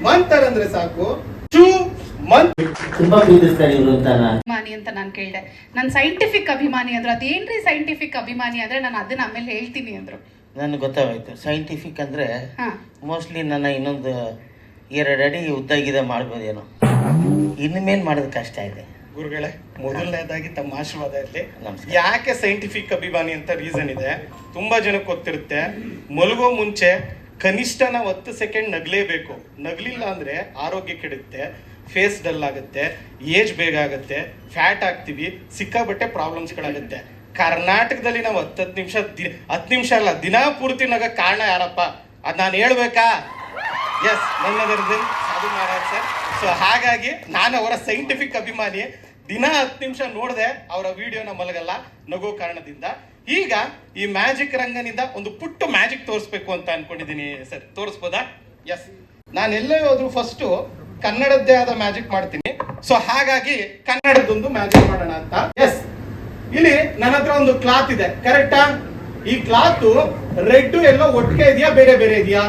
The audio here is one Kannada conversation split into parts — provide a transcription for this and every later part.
ಮಂತರ್ ಅಂದ್ರೆ ಸಾಕು, ಚೂ ಮಂತ್ ತುಂಬಾ ಪ್ರೀತಿಸ್ತಾರೆ ಇವರು ಅಂತ ಅಭಿಮಾನಿ ಅಂತ ನಾನು ಕೇಳಿದೆ. ನನ್ನ ಸೈಂಟಿಫಿಕ್ ಅಭಿಮಾನಿ ಅಂದ್ರು. ಅದೇನ್ರಿ ಸೈಂಟಿಫಿಕ್ ಅಭಿಮಾನಿ ಅಂದ್ರೆ ನಾನು ಅದನ್ನ ಆಮೇಲೆ ಹೇಳ್ತೀನಿ ಅಂದ್ರು. ನನಗೆ ಗೊತ್ತಾಗೋಯ್ತು. ಸೈಂಟಿಫಿಕ್ ಅಂದ್ರೆ ಮೋಸ್ಟ್ಲಿ ನನ್ನ ಇನ್ನೊಂದು 2 ಅಡಿ ಉದ್ದಾಗಿದೆ ಮಾಡ್ಬೋದೇನೋ, ಇನ್ನಮೇಲೆ ಮಾಡೋದು ಕಷ್ಟ ಇದೆ. ಗುರುಗಳೇ, ಮೊದಲನೇದಾಗಿ ತಮ್ಮ ಆಶೀರ್ವಾದ ಇರಲಿ. ಯಾಕೆ ಸೈಂಟಿಫಿಕ್ ಅಭಿಮಾನಿ ಅಂತ ರೀಸನ್ ಇದೆ, ತುಂಬಾ ಜನಕ್ಕೆ ಗೊತ್ತಿರುತ್ತೆ. ಮಲಗೋ ಮುಂಚೆ ಕನಿಷ್ಠ ನಾವು 10 ಸೆಕೆಂಡ್ ನಗಲೇಬೇಕು. ನಗಲಿಲ್ಲ ಅಂದ್ರೆ ಆರೋಗ್ಯ ಕೆಡುತ್ತೆ, ಫೇಸ್ ಡಲ್ ಆಗುತ್ತೆ, ಏಜ್ ಬೇಗ ಆಗುತ್ತೆ, ಫ್ಯಾಟ್ ಆಗ್ತೀವಿ, ಸಿಕ್ಕಾಬಟ್ಟೆ ಪ್ರಾಬ್ಲಮ್ಸ್ಗಳಾಗುತ್ತೆ. ಕರ್ನಾಟಕದಲ್ಲಿ ನಾವು 10 ನಿಮಿಷ ಅಲ್ಲ, ದಿನ ಪೂರ್ತಿ ನಗ ಕಾರಣ ಯಾರಪ್ಪ? ಅದ್ ನಾನು ಹೇಳ್ಬೇಕಾ? ಎಸ್, ನನ್ನದರದ್ದು ಸಾಧು ಮಹಾರಾಜ್ ಸರ್. ಸೊ ಹಾಗಾಗಿ ನಾನು ಅವರ ಸೈಂಟಿಫಿಕ್ ಅಭಿಮಾನಿ. ದಿನ 10 ನಿಮಿಷ ನೋಡಿದೆ ಅವರ ವಿಡಿಯೋನ, ಮಲಗಲ್ಲ, ನಗೋ ಕಾರಣದಿಂದ. ಈಗ ಈ ಮ್ಯಾಜಿಕ್ ರಂಗನಿಂದ ಒಂದು ಪುಟ್ಟ ಮ್ಯಾಜಿಕ್ ತೋರಿಸ್ಬೇಕು ಅಂತ ಅನ್ಕೊಂಡಿದ್ದೀನಿ ಸರ್. ತೋರಿಸ್ಬೋದಾ? ಎಸ್, ನಾನು ಎಲ್ಲೇ ಹೋದ್ರು ಫಸ್ಟ್ ಕನ್ನಡದ್ದೇ ಆದ ಮ್ಯಾಜಿಕ್ ಮಾಡ್ತೀನಿ. ಸೊ ಹಾಗಾಗಿ ಕನ್ನಡದೊಂದು ಮ್ಯಾಜಿಕ್ ಮಾಡೋಣ ಅಂತ. ಎಸ್, ಇಲ್ಲಿ ನನ್ನ ಹತ್ರ ಒಂದು ಕ್ಲಾತ್ ಇದೆ, ಕರೆಕ್ಟಾ? ಈ ಕ್ಲಾತ್ ರೆಡ್ ಎಲ್ಲೋ ಒಟ್ಟಿಗೆ ಇದೆಯಾ, ಬೇರೆ ಬೇರೆ ಇದೆಯಾ?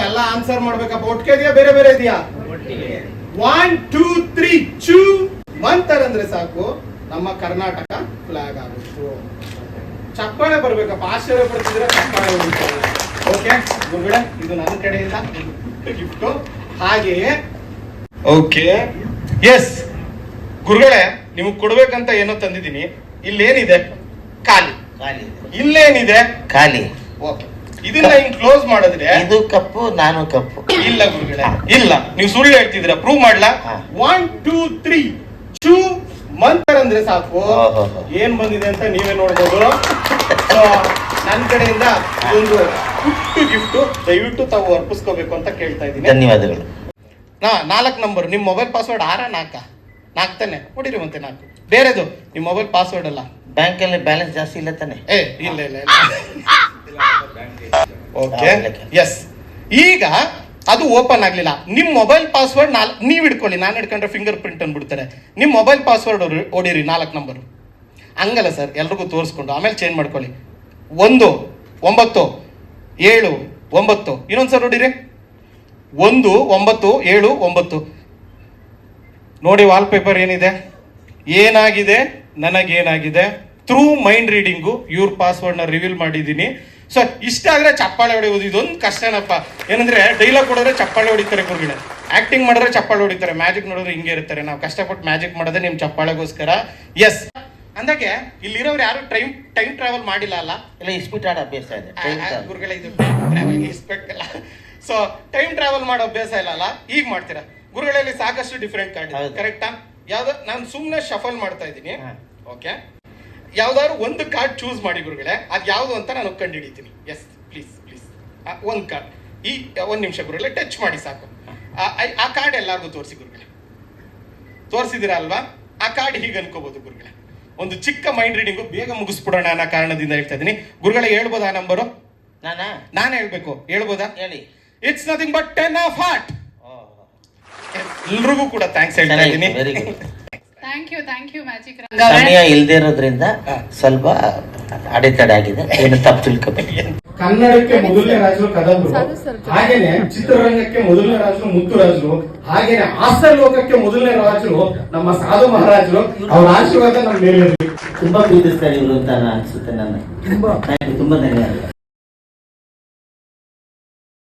ಎಲ್ಲ ಆನ್ಸರ್ ಮಾಡ್ಬೇಕಪ್ಪ. ಒಟ್ಟಿಗೆ ಇದೆಯಾ, ಬೇರೆ ಬೇರೆ ಇದೆಯಾ? 1 2 3 ಚೂ ಮಂತರ್ ಅಂದ್ರೆ ಸಾಕು, ನಮ್ಮ ಕರ್ನಾಟಕ ಫ್ಲಾಗ್ ಆಗುತ್ತೆ. ಚಪ್ಪಾಳೆ ಬರ್ಬೇಕಪ್ಪ, ಆಶ್ಚರ್ಯ ಪಡ್ತಿದ್ರೆ ಚಪ್ಪಾಳೆ ಹೊಡಿತಾರೆ. ಓಕೆ ಗುರುಗಳೇ, ಇದು ನನ್ನ ಕಡೆಯಿಂದ ಗಿಫ್ಟ್. ಹಾಗೆಯೇ ಓಕೆ, ಎಸ್ ಗುರುಗಳೇ, ನಿಮಗೆ ಕೊಡ್ಬೇಕಂತ ಏನೋ ತಂದಿದ್ದೀನಿ. ಇಲ್ಲೇನಿದೆ? ಖಾಲಿ. ಖಾಲಿ. ಇಲ್ಲೇನಿದೆ? ಖಾಲಿ. ಓಕೆ, ಇದನ್ನ ಹಿಂಗ್ ಕ್ಲೋಸ್ ಮಾಡಿದ್ರೆ ಇದು ಕಪ್ಪು, ನಾನು ಕಪ್ಪು. ಇಲ್ಲ ಗುರುಗಳೇ, ಇಲ್ಲ, ನೀವು ಸುಳ್ಳು ಹೇಳ್ತಿದ್ದೀರಾ. ಪ್ರೂವ್ ಮಾಡ್ಲಾ? 1 2 3 ಚೂ ಮಂತರ್ ಅಂದ್ರೆ ಸಾಕು. ಏನ್ ಬಂದಿದೆ ಅಂತ ನೀವೇ ನೋಡ್ಬೋದು. ನನ್ನ ಕಡೆಯಿಂದ ಒಂದು ಪುಟ್ಟು ಗಿಫ್ಟ್, ದಯವಿಟ್ಟು ತಾವು ಅರ್ಪಿಸ್ಕೋಬೇಕು ಅಂತ ಕೇಳ್ತಾ ಇದ್ದೀನಿ. ಧನ್ಯವಾದಗಳು. 4 ನಂಬರ್. ನಿಮ್ ಮೊಬೈಲ್ ಪಾಸ್ವರ್ಡ್ 6 4 ತಾನೆ? ಹೊಡಿರಿ ಮತ್ತೆ 4. ಬೇರೆದು ನಿಮ್ ಮೊಬೈಲ್ ಪಾಸ್ವರ್ಡ್ ಅಲ್ಲ. ಬ್ಯಾಂಕಲ್ಲಿ ಬ್ಯಾಲೆನ್ಸ್ ಜಾಸ್ತಿ ಇಲ್ಲ ತಾನೆ? ಇಲ್ಲ ಇಲ್ಲ ಇಲ್ಲ. Okay, yes. ಈಗ ಅದು ಓಪನ್ ಆಗ್ಲಿಲ್ಲ. ನಿಮ್ ಮೊಬೈಲ್ ಪಾಸ್ವರ್ಡ್ ನೀವ್ ಇಟ್ಕೊಳ್ಳಿ. ನಾನು ಹಿಡ್ಕೊಂಡ್ರೆ ಫಿಂಗರ್ ಪ್ರಿಂಟ್ ಅಂದ್ಬಿಡ್ತಾರೆ. ನಿಮ್ ಮೊಬೈಲ್ ಪಾಸ್ವರ್ಡ್ ಹೊಡಿರಿ 4 ನಂಬರ್. ಹಂಗಲ್ಲ ಸರ್, ಎಲ್ರಿಗೂ ತೋರಿಸ್ಕೊಂಡು ಆಮೇಲೆ ಚೇಂಜ್ ಮಾಡ್ಕೊಳ್ಳಿ. 1 9 7 9. ಇನ್ನೊಂದ್ಸಲ ನೋಡಿರಿ. 1 9 7 9. ನೋಡಿ ವಾಲ್ ಪೇಪರ್ ಏನಿದೆ, ಏನಾಗಿದೆ, ನನಗೇನಾಗಿದೆ. ಥ್ರೂ ಮೈಂಡ್ ರೀಡಿಂಗು ಇವ್ರ ಪಾಸ್ವರ್ಡ್ನ ರಿವೀಲ್ ಮಾಡಿದ್ದೀನಿ. ಸೊ ಇಷ್ಟ ಆದ್ರೆ ಚಪ್ಪಾಳೆ ಹೊಡೆಯೋದು ಇದೊಂದು ಕಷ್ಟನಪ್ಪ. ಏನಂದ್ರೆ ಡೈಲಾಗ್ ಕೊಡೋದ್ರೆ ಚಪ್ಪಾಳೆ ಹೊಡಿತಾರೆ ಗುರುಗಳೇ, ಆಕ್ಟಿಂಗ್ ಮಾಡಿದ್ರೆ ಚಪ್ಪಾಳೆ ಹೊಡಿತಾರೆ, ಮ್ಯಾಜಿಕ್ ನೋಡಿದ್ರೆ ಹಿಂಗೆ ಇರ್ತಾರೆ. ನಾವು ಕಷ್ಟಪಟ್ಟು ಮ್ಯಾಜಿಕ್ ಮಾಡೋದೇ ನಿಮ್ ಚಪ್ಪಾಳೆಗೋಸ್ಕರ. ಎಸ್, ಅಂದಾಗೆ ಇಲ್ಲಿರೋರು ಯಾರು ಟೈಮ್ ಟ್ರಾವೆಲ್ ಮಾಡಿಲ್ಲ ಅಲ್ಲ? ಇಲ್ಲ, ಇಸ್ಪಿಟ್ ಆಡೋ ಅಭ್ಯಾಸ ಇದೆ ಗುರುಗಳೇ. ಇದು ಟ್ರಾವೆಲ್ ಇಸ್ಪೆಕ್ಟ್ ಅಲ್ಲ. ಸೊ ಟೈಮ್ ಟ್ರಾವೆಲ್ ಮಾಡೋ ಅಭ್ಯಾಸ ಇಲ್ಲ ಅಲ್ಲ, ಈಗ ಮಾಡ್ತೀರಾ. ಗುರುಗಳಲ್ಲಿ ಸಾಕಷ್ಟು ಡಿಫ್ರೆಂಟ್ ಕಾರ್ಡ್ ಇದೆ, ಕರೆಕ್ಟಾ? ಯಾವ್ದು ನಾನು ಸುಮ್ಮನೆ ಶಫಲ್ ಮಾಡ್ತಾ ಇದ್ದೀನಿ. ಓಕೆ, ಯಾವ್ದಾದ್ರು ಒಂದು ಕಾರ್ಡ್ ಚೂಸ್ ಮಾಡಿ ಗುರುಗಳೇ. ಅದು ಯಾವ್ದು ಅಂತ ನಾನು ಕಂಡು ಹಿಡಿತೀನಿ. Yes, please please. ಒಂದು ಕಾರ್ಡ್ ಈ 1 ನಿಮಿಷ ಗುರುಗಳೇ, ಟಚ್ ಮಾಡಿ ಸಾಕು. ಆ ಕಾರ್ಡ್ ಎಲ್ಲಾರ್ಗು ತೋರಿಸಿ ಗುರುಗಳೇ. ತೋರಿಸಿದಿರಾ ಅಲ್ವಾ? ಆ ಕಾರ್ಡ್ ಹೀಗೆ ಅನ್ಕೋಬಹುದು ಗುರುಗಳೇ. ಒಂದು ಚಿಕ್ಕ ಮೈಂಡ್ ರೀಡಿಂಗು ಬೇಗ ಮುಗಿಸ್ಬಿಡೋಣ ಅನ್ನೋ ಕಾರಣದಿಂದ ಹೇಳ್ತಾ ಇದ್ದೀನಿ. ಗುರುಗಳೇ, ಹೇಳ್ಬೋದಾ ಆ ನಂಬರು? ನಾನು ಹೇಳ್ಬೇಕು, ಹೇಳ್ಬೋದಾ? ಹೇಳಿ. It's nothing but 10 of heart. ಎಲ್ರಿಗೂ ಕೂಡ ಥ್ಯಾಂಕ್ಸ್ ಹೇಳ್ತಾ ಇದ್ದೀನಿ. Very good. Thank you magic Ranga. ಸಮಯ ಇಲ್ದೇ ಇರೋದ್ರಿಂದ ಸ್ವಲ್ಪ ಅಡೆತಡೆ ಆಗಿದೆ, ಏನು ತಪ್ಪು ತಿಳ್ಕೊಬೇಡಿ. ಕನ್ನಡಕ್ಕೆ ಮೊದಲನೇ ರಾಜರು ಕದಂಬರು, ಹಾಗೇನೆ ಚಿತ್ರರಂಗಕ್ಕೆ ಮೊದಲನೇ ರಾಜರು ಮುತ್ತುರಾಜರು, ಹಾಗೇನೆ ಹಾಸ್ಯ ಲೋಕಕ್ಕೆ ಮೊದಲನೇ ರಾಜರು ನಮ್ಮ ಸಾಧು ಮಹಾರಾಜರು. ಅವ್ರ ಆಶೀರ್ವಾದ ನಮ್ಮ ಮೇಲೆ ತುಂಬಾ ಪ್ರೀತಿಸ್ತಾರೆ ಇವರು ಅಂತ ಅನ್ಸುತ್ತೆ. ನನ್ನ ತುಂಬಾ ಧನ್ಯವಾದ.